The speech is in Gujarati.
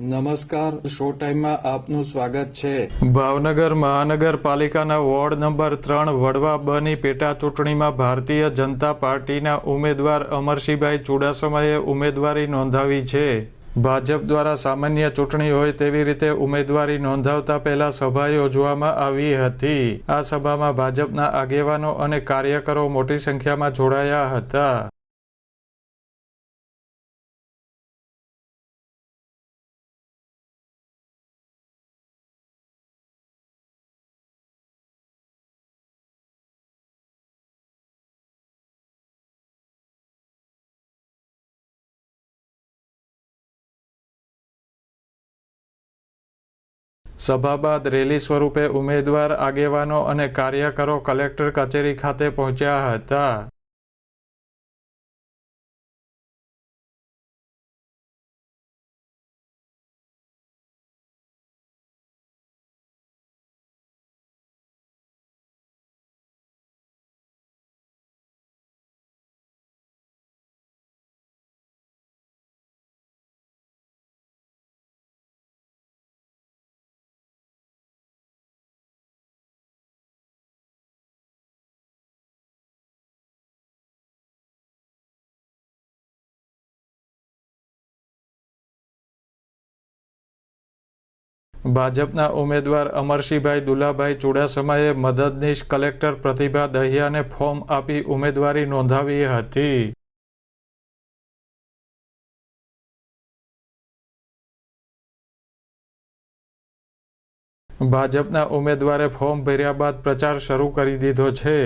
નમસ્કાર, શો ટાઈમમાં આપનું સ્વાગત છે। ભાવનગર મહાનગરપાલિકાના વોર્ડ નંબર 3 વડવા બની પેટા ચૂંટણીમાં ભારતીય જનતા પાર્ટીના ઉમેદવાર અમરશીભાઈ ચુડાસમાએ ઉમેદવારી નોંધાવી છે। ભાજપ દ્વારા સામાન્ય ચૂંટણી હોય તેવી રીતે ઉમેદવારી નોંધાવતા પહેલા સભા યોજવામાં આવી હતી। આ સભામાં ભાજપના આગેવાનો અને કાર્યકરો મોટી સંખ્યામાં જોડાયા હતા। સભા બાદ રેલી સ્વરૂપે ઉમેદવાર આગેવાનો અને કાર્યકરો કલેક્ટર કચેરી ખાતે પહોંચ્યા હતા। ભાજપના ઉમેદવાર અમરશીભાઈ દુલાભાઈ ચુડાસમાએ મદદનીશ કલેક્ટર પ્રતિભા દહિયાને ફોર્મ આપી ઉમેદવારી નોંધાવી હતી। ભાજપના ઉમેદવારે ફોર્મ ભર્યા બાદ પ્રચાર શરૂ કરી દીધો છે।